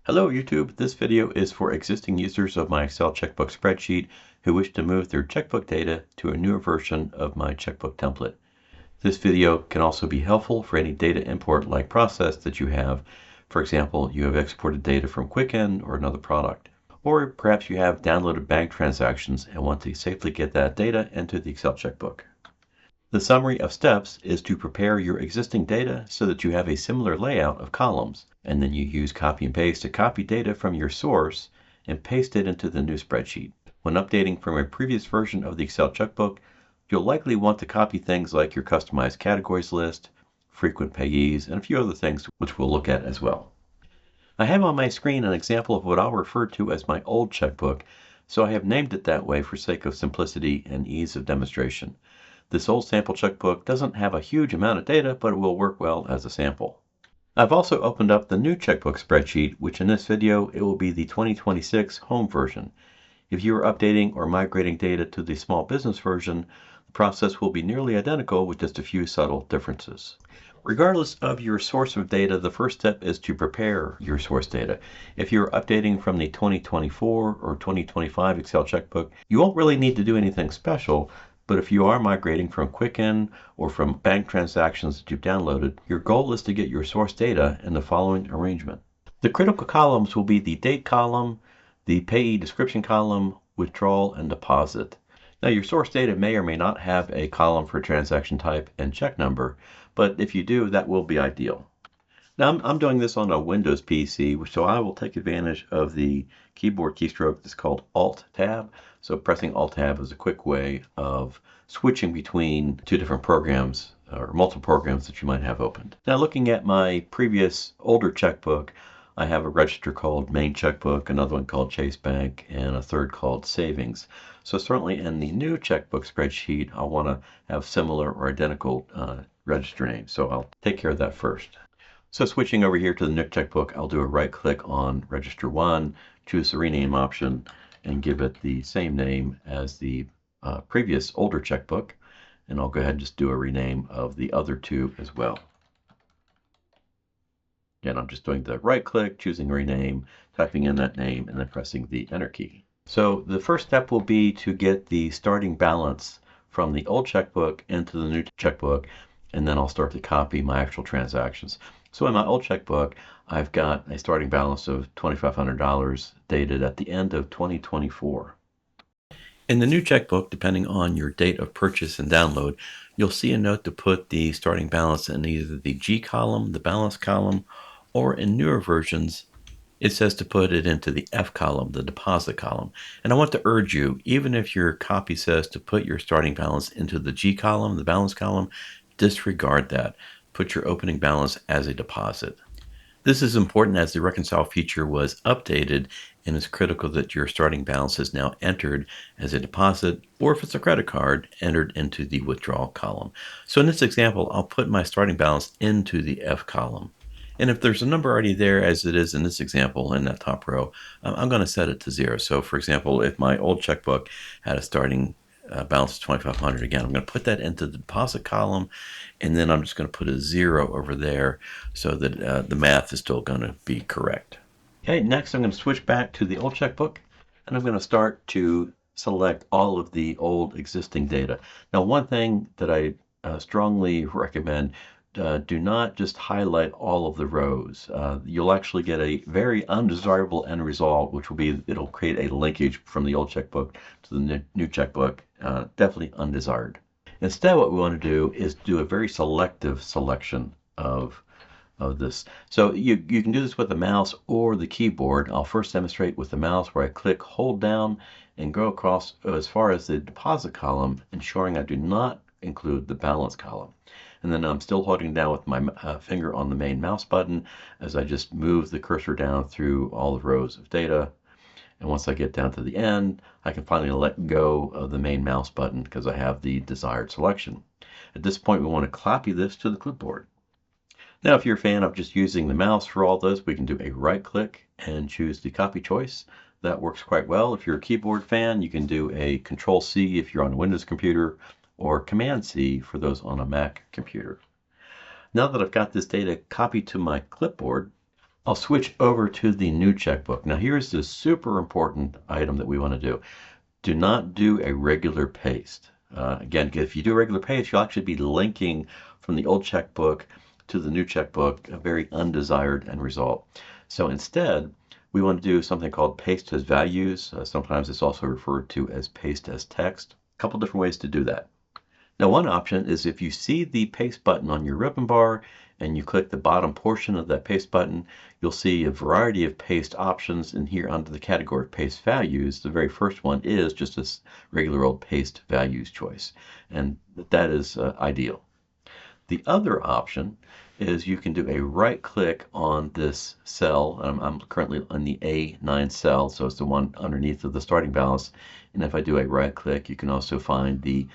Hello YouTube, this video is for existing users of my Excel Checkbook spreadsheet who wish to move their checkbook data to a newer version of my checkbook template. This video can also be helpful for any data import like process that you have. For example, you have exported data from Quicken or another product. Or perhaps you have downloaded bank transactions and want to safely get that data into the Excel Checkbook. The summary of steps is to prepare your existing data so that you have a similar layout of columns, and then you use copy and paste to copy data from your source and paste it into the new spreadsheet. When updating from a previous version of the Excel Checkbook, you'll likely want to copy things like your customized categories list, frequent payees, and a few other things which we'll look at as well. I have on my screen an example of what I'll refer to as my old checkbook, so I have named it that way for sake of simplicity and ease of demonstration. This old sample checkbook doesn't have a huge amount of data, but it will work well as a sample. I've also opened up the new checkbook spreadsheet, which in this video, it will be the 2026 home version. If you are updating or migrating data to the small business version, the process will be nearly identical with just a few subtle differences. Regardless of your source of data, the first step is to prepare your source data. If you're updating from the 2024 or 2025 Excel checkbook, you won't really need to do anything special. But if you are migrating from Quicken or from bank transactions that you've downloaded, your goal is to get your source data in the following arrangement. The critical columns will be the date column, the payee description column, withdrawal, and deposit. Now your source data may or may not have a column for transaction type and check number, but if you do, that will be ideal. Now I'm doing this on a Windows PC, so I will take advantage of the keyboard keystroke that's called Alt-Tab. So pressing Alt-Tab is a quick way of switching between two different programs or multiple programs that you might have opened. Now looking at my previous older checkbook, I have a register called Main Checkbook, another one called Chase Bank, and a third called Savings. So certainly in the new checkbook spreadsheet, I want to have similar or identical register names. So I'll take care of that first. So switching over here to the new checkbook, I'll do a right click on Register 1, choose the rename option, and give it the same name as the previous older checkbook. And I'll go ahead and just do a rename of the other two as well. Again, I'm just doing the right click, choosing rename, typing in that name, and then pressing the Enter key. So the first step will be to get the starting balance from the old checkbook into the new checkbook, and then I'll start to copy my actual transactions. So in my old checkbook, I've got a starting balance of $2,500 dated at the end of 2024. In the new checkbook, depending on your date of purchase and download, you'll see a note to put the starting balance in either the G column, the balance column, or in newer versions, it says to put it into the F column, the deposit column. And I want to urge you, even if your copy says to put your starting balance into the G column, the balance column, disregard that. Put your opening balance as a deposit. This is important as the reconcile feature was updated, and it's critical that your starting balance is now entered as a deposit, or if it's a credit card, entered into the withdrawal column. So in this example, I'll put my starting balance into the F column. And if there's a number already there, as it is in this example in that top row, I'm going to set it to 0. So for example, if my old checkbook had a starting balance of 2,500, again, I'm going to put that into the deposit column, and then I'm just going to put a 0 over there so that the math is still going to be correct. Okay, next I'm going to switch back to the old checkbook, and I'm going to start to select all of the old existing data. Now, one thing that I strongly recommend, do not just highlight all of the rows. You'll actually get a very undesirable end result, which will be, it'll create a linkage from the old checkbook to the new checkbook. Definitely undesired. Instead, what we want to do is do a very selective selection of this. So you can do this with the mouse or the keyboard. I'll first demonstrate with the mouse, where I click, hold down, and go across as far as the deposit column, ensuring I do not include the balance column. And then I'm still holding down with my finger on the main mouse button as I just move the cursor down through all the rows of data. And once I get down to the end, I can finally let go of the main mouse button because I have the desired selection. At this point, we want to copy this to the clipboard. Now, if you're a fan of just using the mouse for all this, we can do a right click and choose the copy choice. That works quite well. If you're a keyboard fan, you can do a Control-C if you're on a Windows computer, or Command-C for those on a Mac computer. Now that I've got this data copied to my clipboard, I'll switch over to the new checkbook. Now here's the super important item that we want to do. Do not do a regular paste. Again, if you do a regular paste, you'll actually be linking from the old checkbook to the new checkbook, a very undesired end result. So instead, we want to do something called paste as values. Sometimes it's also referred to as paste as text. A couple different ways to do that. Now, one option is if you see the paste button on your ribbon bar and you click the bottom portion of that paste button, you'll see a variety of paste options. And here under the category of paste values, the very first one is just a regular old paste values choice. And that is ideal. The other option is you can do a right click on this cell. I'm currently on the A9 cell, so it's the one underneath of the starting balance. And if I do a right click, you can also find the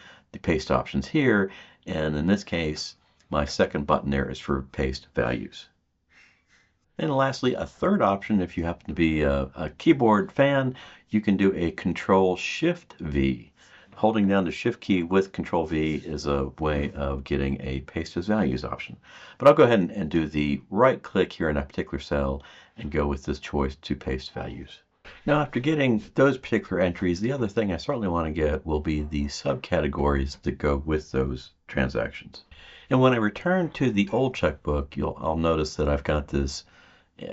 paste options here. And in this case, my second button there is for paste values. And lastly, a third option, if you happen to be a keyboard fan, you can do a Control-Shift-V. Holding down the Shift key with Control-V is a way of getting a paste as values option. But I'll go ahead and do the right click here in that particular cell and go with this choice to paste values. Now, after getting those particular entries, the other thing I certainly want to get will be the subcategories that go with those transactions. And when I return to the old checkbook, I'll notice that I've got this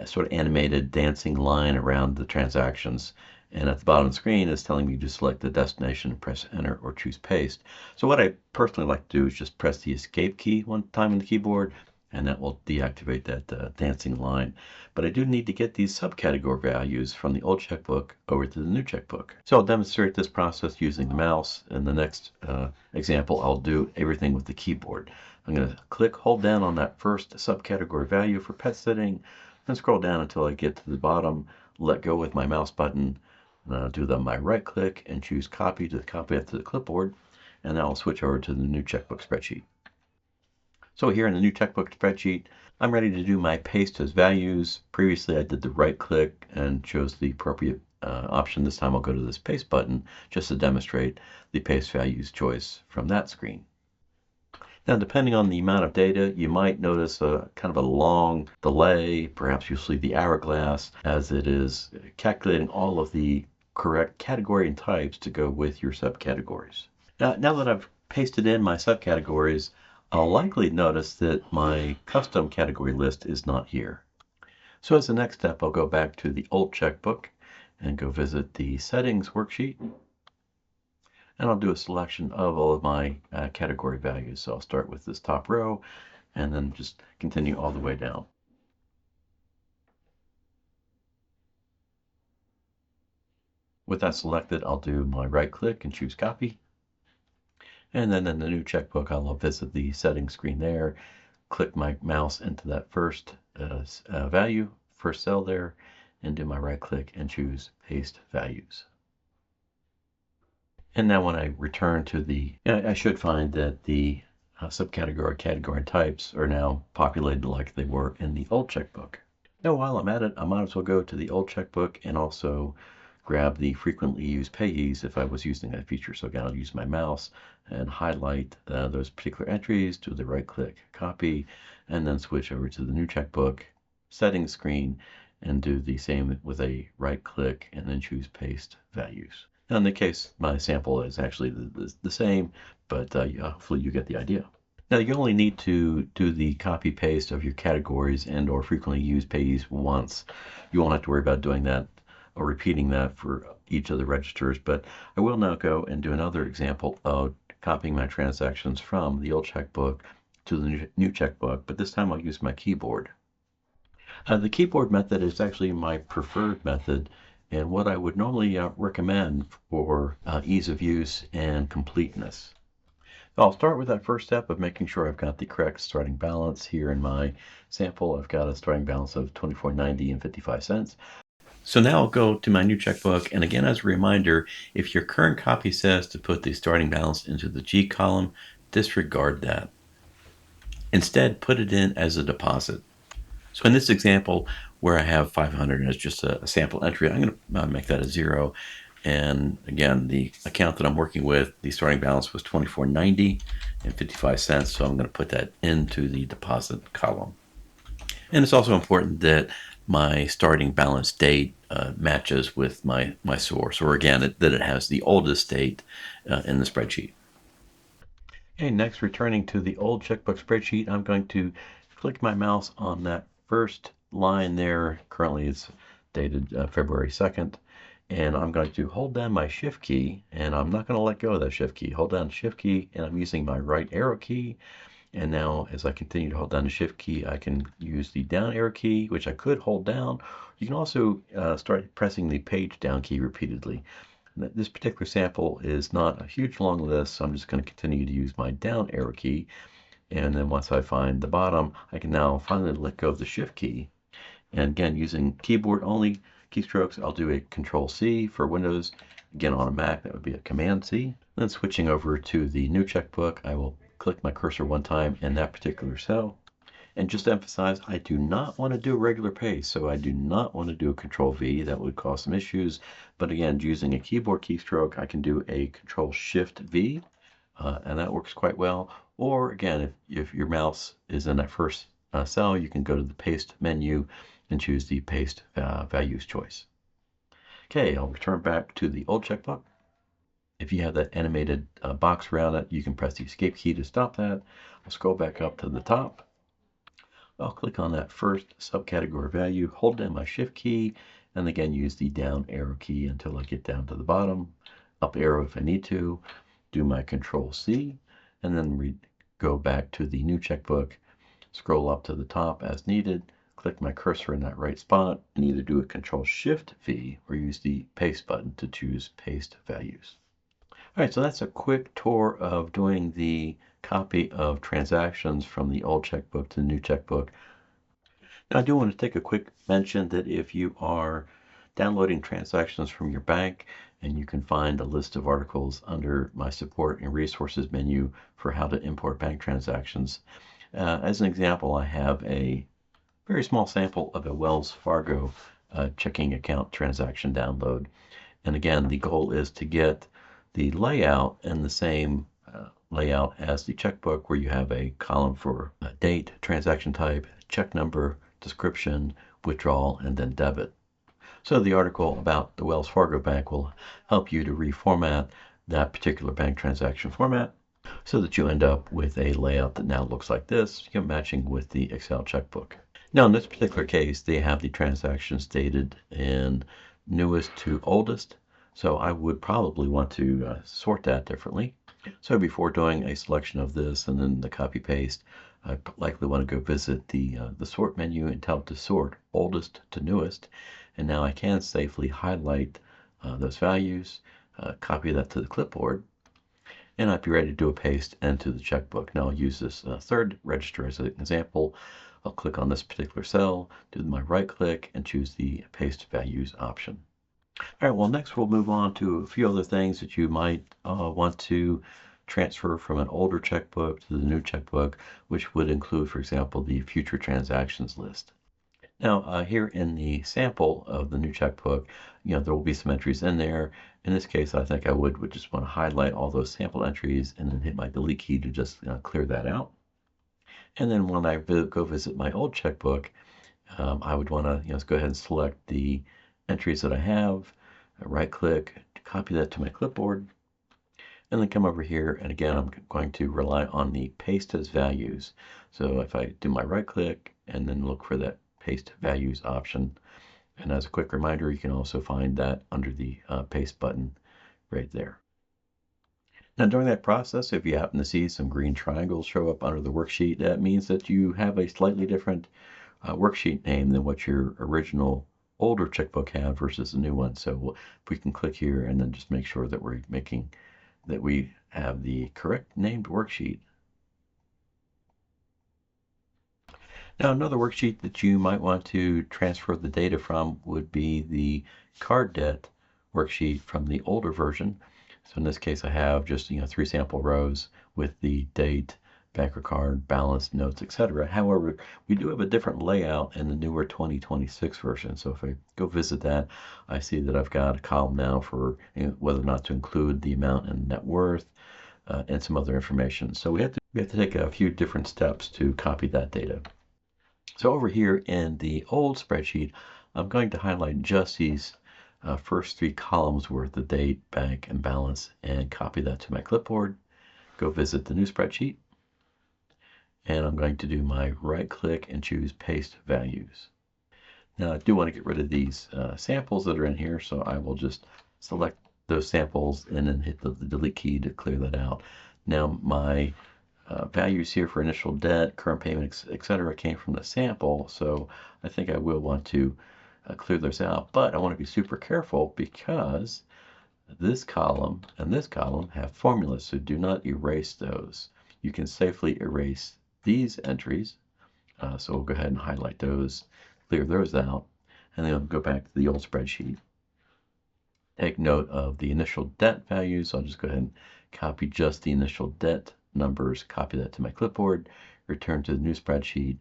sort of animated dancing line around the transactions. And at the bottom of the screen is telling me to select the destination, press enter, or choose paste. So what I personally like to do is just press the escape key one time on the keyboard, and that will deactivate that dancing line. But I do need to get these subcategory values from the old checkbook over to the new checkbook. So I'll demonstrate this process using the mouse. In the next example, I'll do everything with the keyboard. I'm going to hold down on that first subcategory value for pet sitting, then scroll down until I get to the bottom, let go with my mouse button, do my right click and choose copy to copy it to the clipboard, and then I'll switch over to the new checkbook spreadsheet. So here in the new checkbook spreadsheet, I'm ready to do my paste as values. Previously I did the right click and chose the appropriate option. This time I'll go to this paste button just to demonstrate the paste values choice from that screen. Now, depending on the amount of data, you might notice a kind of a long delay. Perhaps you'll see the hourglass as it is calculating all of the correct category and types to go with your subcategories. Now that I've pasted in my subcategories, I'll likely notice that my custom category list is not here. So as the next step, I'll go back to the old checkbook and go visit the settings worksheet. And I'll do a selection of all of my category values. So I'll start with this top row and then just continue all the way down. With that selected, I'll do my right click and choose copy. And then in the new checkbook, I'll visit the settings screen there, click my mouse into that first value, first cell there, and do my right click and choose paste values. And now when I return to I should find that the subcategory, category, and types are now populated like they were in the old checkbook. Now while I'm at it, I might as well go to the old checkbook and also grab the frequently used payees if I was using that feature. So again, I'll use my mouse and highlight those particular entries, do the right click, copy, and then switch over to the new checkbook settings screen and do the same with a right click and then choose paste values. Now in the case, my sample is actually the same, but hopefully you get the idea. Now you only need to do the copy paste of your categories and or frequently used payees once. You won't have to worry about doing that or repeating that for each of the registers, but I will now go and do another example of copying my transactions from the old checkbook to the new checkbook, but this time I'll use my keyboard. The keyboard method is actually my preferred method and what I would normally recommend for ease of use and completeness. I'll start with that first step of making sure I've got the correct starting balance. Here in my sample, I've got a starting balance of $24.90 and 55 cents. So now I'll go to my new checkbook, and again as a reminder, if your current copy says to put the starting balance into the G column, disregard that. Instead, put it in as a deposit. So in this example, where I have 500 as just a sample entry, I'm going to make that a 0. And again, the account that I'm working with, the starting balance was $24.90 and 55 cents. So I'm going to put that into the deposit column. And it's also important that my starting balance date matches with my source, or again, that it has the oldest date in the spreadsheet. Okay, next, returning to the old checkbook spreadsheet, I'm going to click my mouse on that first line there. Currently it's dated February 2nd. And I'm going to hold down my shift key, and I'm not going to let go of that shift key. Hold down the shift key, and I'm using my right arrow key. And now as I continue to hold down the shift key, I can use the down arrow key, which I could hold down. You can also start pressing the page down key repeatedly. This particular sample is not a huge long list, so I'm just going to continue to use my down arrow key. And then once I find the bottom, I can now finally let go of the shift key. And again, using keyboard only keystrokes, I'll do a Control C for Windows. Again, on a Mac, that would be a Command C. Then switching over to the new checkbook, I will click my cursor one time in that particular cell. And just to emphasize, I do not want to do a regular paste, so I do not want to do a Control V. That would cause some issues. But again, using a keyboard keystroke, I can do a Control Shift V, and that works quite well. Or again, if your mouse is in that first cell, you can go to the Paste menu and choose the Paste Values choice. Okay, I'll return back to the old checkbook. If you have that animated box around it, you can press the Escape key to stop that. I'll scroll back up to the top. I'll click on that first subcategory value, hold down my shift key, and again use the down arrow key until I get down to the bottom. Up arrow if I need to. Do my Control C, and then go back to the new checkbook. Scroll up to the top as needed. Click my cursor in that right spot, and either do a Control Shift V or use the Paste button to choose Paste Values. All right, so that's a quick tour of doing the copy of transactions from the old checkbook to the new checkbook. Now, I do want to take a quick mention that if you are downloading transactions from your bank, and you can find a list of articles under my support and resources menu for how to import bank transactions. As an example, I have a very small sample of a Wells Fargo checking account transaction download. And again, the goal is to get the layout in the same layout as the checkbook, where you have a column for date, transaction type, check number, description, withdrawal, and then debit. So the article about the Wells Fargo Bank will help you to reformat that particular bank transaction format so that you end up with a layout that now looks like this, matching with the Excel checkbook. Now, in this particular case, they have the transactions dated in newest to oldest, so I would probably want to sort that differently. So before doing a selection of this and then the copy paste, I likely want to go visit the sort menu and tell it to sort oldest to newest. And now I can safely highlight those values, copy that to the clipboard, and I'd be ready to do a paste into the checkbook. Now I'll use this third register as an example. I'll click on this particular cell, do my right click, and choose the Paste Values option. All right, well, next we'll move on to a few other things that you might want to transfer from an older checkbook to the new checkbook, which would include, for example, the future transactions list. Now, here in the sample of the new checkbook, there will be some entries in there. In this case, I think I would just want to highlight all those sample entries and then hit my delete key to just clear that out. And then when I go visit my old checkbook, I would want to go ahead and select the entries that I have, right click, copy that to my clipboard, and then come over here, and again I'm going to rely on the paste as values. So if I do my right click and then look for that paste values option, and as a quick reminder, you can also find that under the paste button right there. Now, during that process, if you happen to see some green triangles show up under the worksheet, that means that you have a slightly different worksheet name than what your original older checkbook had versus the new one. So if we can click here and then just make sure that we have the correct named worksheet. Now, another worksheet that you might want to transfer the data from would be the card debt worksheet from the older version. So in this case, I have just 3 sample rows with the date, bank or card, balance, notes, etc. However, we do have a different layout in the newer 2026 version. So if I go visit that, I see that I've got a column now for whether or not to include the amount and net worth and some other information. So we have to take a few different steps to copy that data. So over here in the old spreadsheet, I'm going to highlight just these first 3 columns worth of date, bank, and balance, and copy that to my clipboard. Go visit the new spreadsheet, and I'm going to do my right click and choose paste values. Now I do want to get rid of these samples that are in here, so I will just select those samples and then hit the delete key to clear that out. Now my values here for initial debt, current payments, etc. came from the sample, so I think I will want to clear those out. But I want to be super careful because this column and this column have formulas, so do not erase those. You can safely erase these entries, so we'll go ahead and highlight those, clear those out, and then we'll go back to the old spreadsheet. Take note of the initial debt values. I'll just go ahead and copy just the initial debt numbers, copy that to my clipboard, return to the new spreadsheet,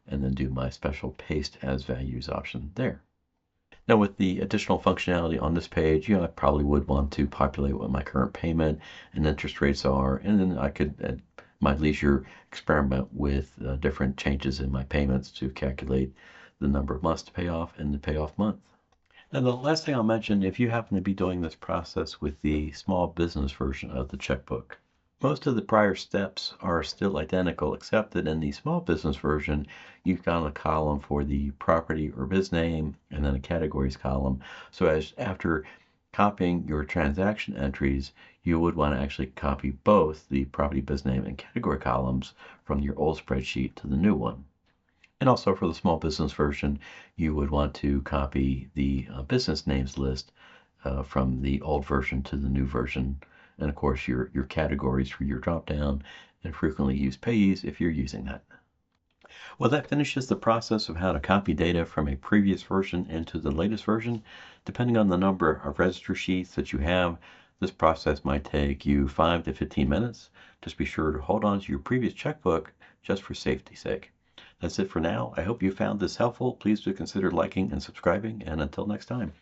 and then do my special paste as values option there. Now with the additional functionality on this page, I probably would want to populate what my current payment and interest rates are, and then I could at my leisure experiment with different changes in my payments to calculate the number of months to pay off and the payoff month. Now the last thing I'll mention, if you happen to be doing this process with the small business version of the checkbook, most of the prior steps are still identical, except that in the small business version, you've got a column for the property or biz name and then a categories column. So after copying your transaction entries, you would want to actually copy both the property, biz name, and category columns from your old spreadsheet to the new one. And also for the small business version, you would want to copy the business names list from the old version to the new version. And of course, your categories for your dropdown and frequently used payees if you're using that. Well, that finishes the process of how to copy data from a previous version into the latest version. Depending on the number of register sheets that you have, this process might take you 5 to 15 minutes. Just be sure to hold on to your previous checkbook just for safety's sake. That's it for now. I hope you found this helpful. Please do consider liking and subscribing, and until next time.